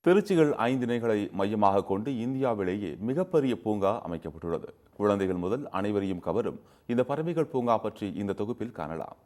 திருச்சியில் 5 திணைகளை மையமாக கொண்டு இந்தியாவிலேயே மிகப்பெரிய பூங்கா அமைக்கப்பட்டுள்ளது. குழந்தைகள் முதல் அனைவரையும் கவரும் இந்த பறவைகள் பூங்கா பற்றி இந்த தொகுப்பில் காணலாம்.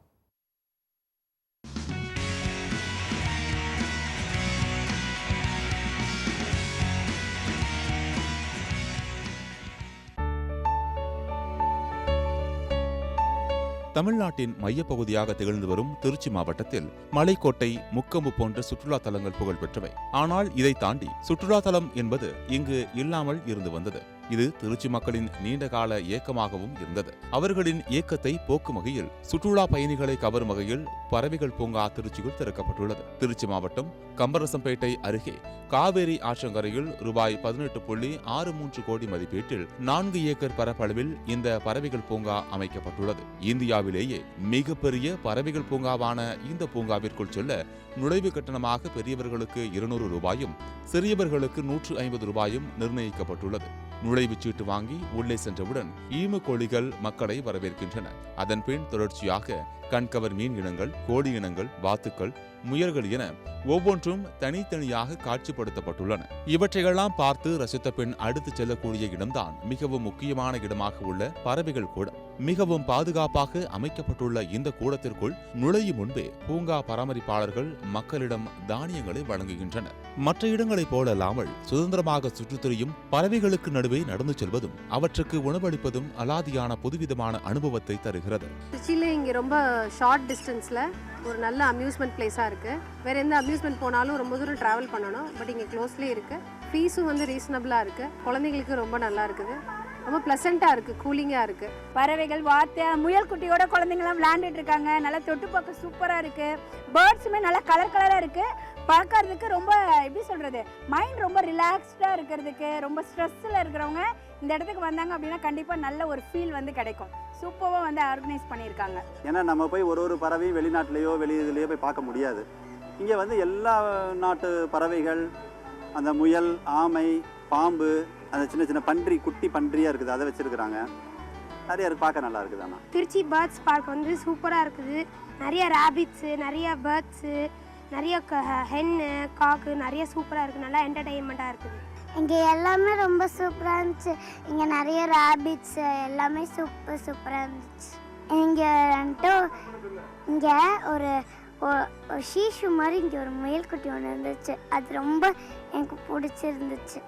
தமிழ்நாட்டின் மையப்பகுதியாக திகழ்ந்து வரும் திருச்சி மாவட்டத்தில் மலைக்கோட்டை, முக்கொம்பு போன்ற சுற்றுலா தலங்கள் புகழ்பெற்றவை. ஆனால் இதை தாண்டி சுற்றுலா தலம் என்பது இங்கு இல்லாமல் இருந்து வந்தது. இது திருச்சி மக்களின் நீண்டகால இயக்கமாகவும் இருந்தது. அவர்களின் இயக்கத்தை போக்கும் வகையில் சுற்றுலா பயணிகளை கவரும் வகையில் பறவைகள் பூங்கா திருச்சியில் திறக்கப்பட்டுள்ளது. திருச்சி மாவட்டம் கம்பரசம்பேட்டை அருகே காவேரி ஆற்றங்கரையில் ரூபாய் 18.63 கோடி மதிப்பீட்டில் 4 ஏக்கர் பரப்பளவில் இந்த பறவைகள் பூங்கா அமைக்கப்பட்டுள்ளது. இந்தியாவிலேயே மிகப்பெரிய பறவைகள் பூங்காவான இந்த பூங்காவிற்குள் செல்ல நுழைவு கட்டணமாக பெரியவர்களுக்கு 200 ரூபாயும் சிறியவர்களுக்கு 150 ரூபாயும் நிர்ணயிக்கப்பட்டுள்ளது. நுழைவுச் சீட்டு வாங்கி உள்ளே சென்றவுடன் ஈமு கோழிகள் மக்களை வரவேற்கின்றன. அதன் பின் தொடர்ச்சியாக கண்கவர் மீன் இனங்கள், கோழி இனங்கள், வாத்துக்கள், முயல்கள் என ஒவ்வொன்றும் தனித்தனியாக காட்சிப்படுத்தப்பட்டுள்ளன. இவற்றையெல்லாம் பார்த்து ரசித்த பின் அடுத்து செல்லக்கூடிய இடம்தான் மிகவும் முக்கியமான இடமாக உள்ள பறவைகள் கூடம். மிகவும் பாதுகாப்பாக அமைக்கப்பட்டுள்ள இந்த கூடத்திற்குள் நுழையும் முன்பே பூங்கா பராமரிப்பாளர்கள் மக்களிடம் தானியங்களை வழங்குகின்றனர். மற்ற இடங்களைப் போலல்லாமல் சுதந்திரமாக சுற்றித் திரியும் பறவைகளுக்கு நடுவே நடந்து செல்வதும் அவற்றுக்கு உணவளிப்பதும் அலாதியான புதுவிதமான அனுபவத்தை தருகிறது. திருச்சியில இங்க ரொம்ப ஷார்ட் டிஸ்டன்ஸ்ல ஒரு நல்ல அம்யூஸ்மெண்ட் பிளேஸா இருக்கு. வேற எந்த அம்யூஸ்மெண்ட் போனாலும் ரொம்ப தூரம் டிராவல் பண்ணணும். பட் இங்க க்ளோஸ்லயே இருக்கு. ஃபீஸும் ரீசனபிளா இருக்கு. குழந்தைங்களுக்கு ரொம்ப நல்லா இருக்குது. ரொம்ப பிளசண்டா இருக்கு, கூலிங்கா இருக்கு. பறவைகள், வாத்து, முயல் குட்டியோட குழந்தைங்களாம் விளையாண்டுட்டு இருக்காங்க. நல்லா தொட்டு பார்க்க சூப்பரா இருக்கு. பேர்ட்ஸுமே நல்லா கலரா இருக்கு. பார்க்கறதுக்கு ரொம்ப எப்படி சொல்றது, மைண்ட் ரொம்ப ரிலாக்ஸ்டா இருக்கிறதுக்கு, ரொம்ப ஸ்ட்ரெஸ்ல இருக்கிறவங்க இந்த இடத்துக்கு வந்தாங்க அப்படின்னா கண்டிப்பா நல்ல ஒரு ஃபீல் கிடைக்கும். சூப்பராக ஆர்கனைஸ் பண்ணியிருக்காங்க. ஏன்னா நம்ம போய் ஒரு பறவையும் வெளிநாட்டிலேயோ வெளியிலேயோ போய் பார்க்க முடியாது. இங்கே எல்லா நாட்டு பறவைகள், அந்த முயல், ஆமை, பாம்பு, அந்த சின்ன சின்ன பன்றி, குட்டி பன்றியாக இருக்குது, அதை வச்சுருக்குறாங்க. நிறைய பார்க்க நல்லா இருக்குது. ஆனால் திருச்சி பேர்ட்ஸ் பார்க் சூப்பராக இருக்குது. நிறைய ரேபிட்ஸு, நிறைய பேர்ட்ஸு, நிறைய ஹென்னு, காக்கு, நிறைய சூப்பராக இருக்குது. நல்லா என்டர்டெயின்மெண்ட்டாக இருக்குது. இங்கே எல்லாமே ரொம்ப சூப்பராக இருந்துச்சு. இங்கே நிறைய ரேபிட்ஸ் எல்லாமே சூப்பராக இருந்துச்சு. இங்கே ஒரு ஷீஷு மாதிரி இங்கே ஒரு முயல்குட்டி ஒன்று இருந்துச்சு. அது ரொம்ப எனக்கு பிடிச்சிருந்துச்சு.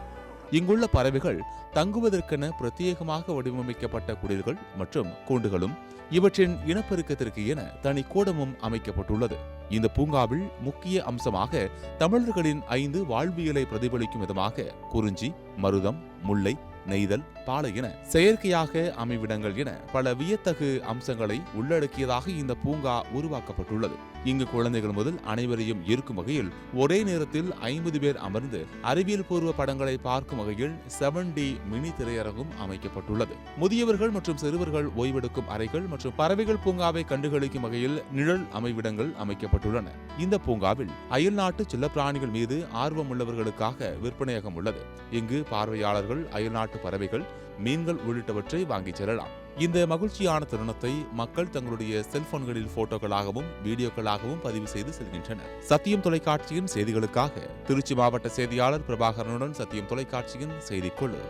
இங்குள்ள பறவைகள் தங்குவதற்கென பிரத்யேகமாக வடிவமைக்கப்பட்ட குடில்கள் மற்றும் கூண்டுகளும் இவற்றின் இனப்பெருக்கத்திற்கு என தனி கூடமும் அமைக்கப்பட்டுள்ளது. இந்த பூங்காவில் முக்கிய அம்சமாக தமிழர்களின் 5 வாழ்வியலை பிரதிபலிக்கும் விதமாக குறிஞ்சி, மருதம், முல்லை, நெய்தல், பாலை என செயற்கையாக அமைவிடங்கள் என பல வியத்தகு அம்சங்களை உள்ளடக்கியதாக இந்த பூங்கா உருவாக்கப்பட்டுள்ளது. இங்கு குழந்தைகள் முதல் அனைவரையும் ஈர்க்கும் வகையில் ஒரே நேரத்தில் 50 பேர் அமர்ந்து அறிவியல் பூர்வ படங்களை பார்க்கும் வகையில் 7D மினி திரையரங்கும் அமைக்கப்பட்டுள்ளது. முதியவர்கள் மற்றும் சிறுவர்கள் ஓய்வெடுக்கும் அறைகள் மற்றும் பறவைகள் பூங்காவை கண்டுகளிக்கும் வகையில் நிழல் அமைவிடங்கள் அமைக்கப்பட்டுள்ளன. இந்த பூங்காவில் அயல்நாட்டு செல்லப்பிராணிகள் மீது ஆர்வம் உள்ளவர்களுக்காக விற்பனையகம் உள்ளது. இங்கு பார்வையாளர்கள் அயல்நாட்டு பறவைகள், மீன்கள் உள்ளிட்டவற்றை வாங்கிச் செல்லலாம். இந்த மகிழ்ச்சியான தருணத்தை மக்கள் தங்களுடைய செல்போன்களில் போட்டோக்களாகவும் வீடியோக்களாகவும் பதிவு செய்து செல்கின்றனர். சத்தியம் தொலைக்காட்சியின் செய்திகளுக்காக திருச்சி மாவட்ட செய்தியாளர் பிரபாகரனுடன் சத்தியம் தொலைக்காட்சியின் செய்திக்குழு.